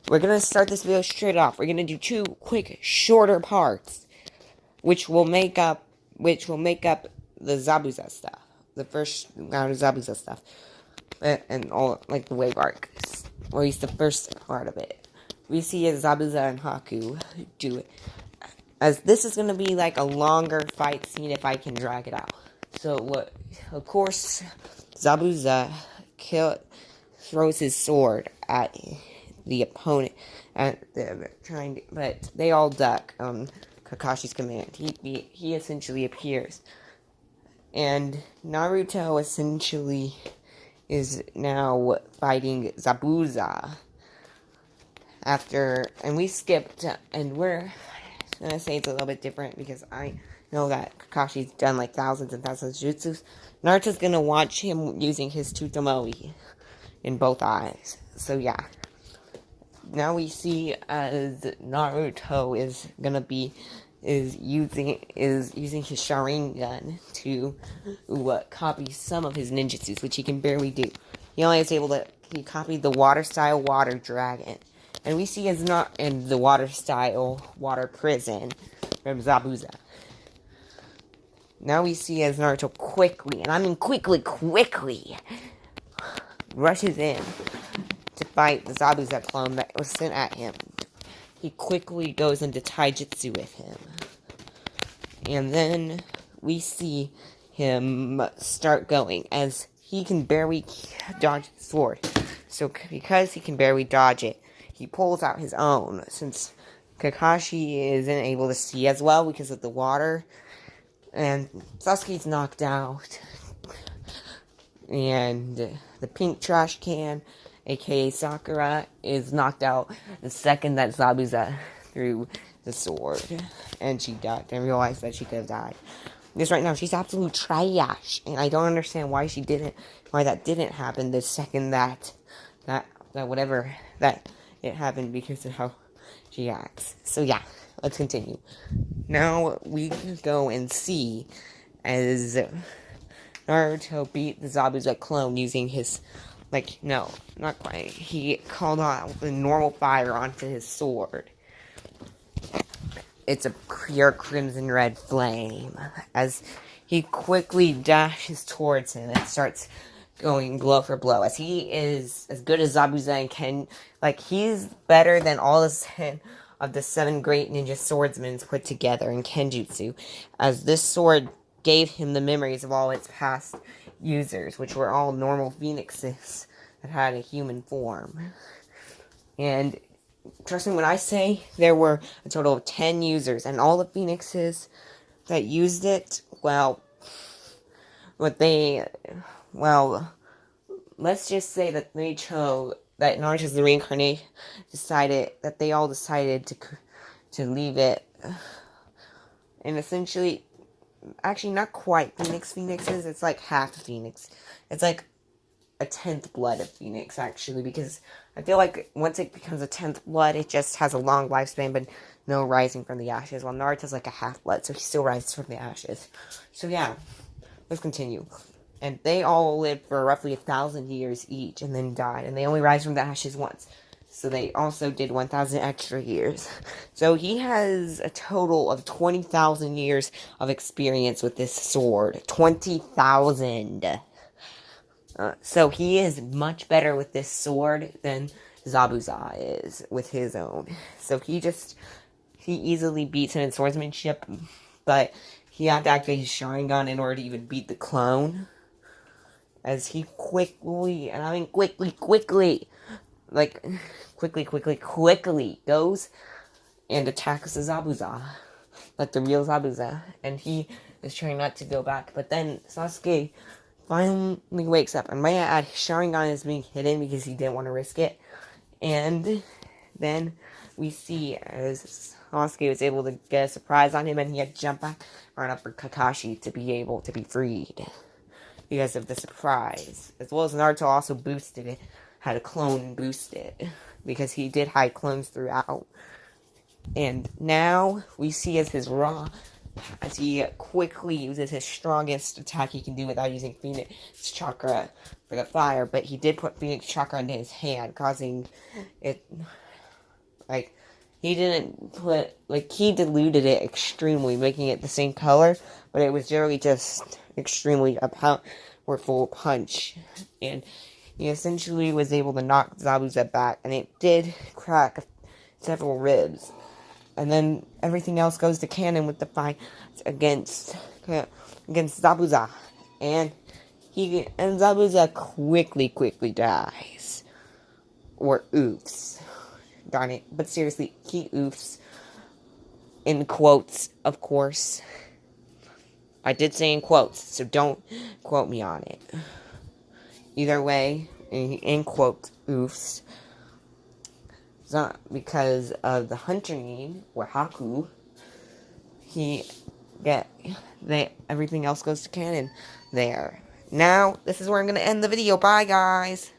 we're gonna start this video straight off. We're gonna do two quick, shorter parts, which will make up the Zabuza stuff, the first round of Zabuza stuff, and all like the wave arc, or at least the first part of it. We see as Zabuza and Haku do it, as this is gonna be like a longer fight scene if I can drag it out. So what? Of course, Zabuza throws his sword at the opponent, and they're trying to, but they all duck on Kakashi's command. He essentially appears, and Naruto essentially is now fighting Zabuza after, and we skipped, and we're gonna say it's a little bit different because I know that Kakashi's done like thousands and thousands of jutsus. Naruto's gonna watch him using his Tutomoe in both eyes. So yeah. Now we see as Naruto is using his Sharingan to copy some of his ninjutsus, which he can barely do. He copied the water style water dragon. And we see as not in the water style water prison from Zabuza. Now we see as Naruto quickly, and I mean quickly, rushes in to fight the Zabuza clone that was sent at him. He quickly goes into taijutsu with him. And then we see him start going as he can barely dodge the sword. So because he can barely dodge it, he pulls out his own, since Kakashi isn't able to see as well because of the water. And Sasuke's knocked out. And the pink trash can, aka Sakura, is knocked out the second that Zabuza threw the sword. And she ducked and realized that she could have died. Because right now, she's absolute trash. And I don't understand why that didn't happen the second that it happened, because of how she acts. So yeah, let's continue. Now we go and see as Naruto beat the Zabuza clone using his, no, not quite. He called out the normal fire onto his sword. It's a pure crimson red flame. As he quickly dashes towards him and starts going blow for blow. As he is as good as Zabuza and Ken, he's better than all of the 7 great ninja swordsmen put together in Kenjutsu. As this sword gave him the memories of all its past users, which were all normal phoenixes that had a human form. And trust me when I say there were a total of 10 users, and all the phoenixes that used it, let's just say that they chose, that Naruto's the reincarnation, they all decided to leave it, and essentially, actually not quite phoenixes, it's like half phoenix. It's like a 10th blood of phoenix, actually, because I feel like once it becomes a 10th blood, it just has a long lifespan, but no rising from the ashes, while Naruto's like a half blood, so he still rises from the ashes. So yeah, let's continue. And they all lived for roughly 1,000 years each, and then died, and they only rise from the ashes once. So they also did 1,000 extra years. So he has a total of 20,000 years of experience with this sword. 20,000. So he is much better with this sword than Zabuza is with his own. So he easily beats him in swordsmanship, but he had to activate his Sharingan in order to even beat the clone. As he quickly goes and attacks the Zabuza, like the real Zabuza, and he is trying not to go back, but then Sasuke finally wakes up, and might I add, Sharingan is being hidden because he didn't want to risk it, and then we see as Sasuke was able to get a surprise on him, and he had to jump back, run up for Kakashi to be able to be freed because of the surprise, as well as Naruto also boosted it, had a clone boost it, because he did hide clones throughout. And now we see as he quickly uses his strongest attack he can do without using Phoenix Chakra for the fire, but he did put Phoenix Chakra into his hand, causing it Like, he didn't put, like, he diluted it extremely, making it the same color, but it was generally just extremely a powerful punch. And he essentially was able to knock Zabuza back, and it did crack several ribs. And then everything else goes to canon with the fight against Zabuza. And Zabuza quickly dies. Or oofs. Darn it. But seriously, he oofs. In quotes, of course. I did say in quotes, so don't quote me on it. Either way, in quotes, oofs. It's not because of the hunter name, or Haku. Everything else goes to canon there. Now, this is where I'm going to end the video. Bye, guys.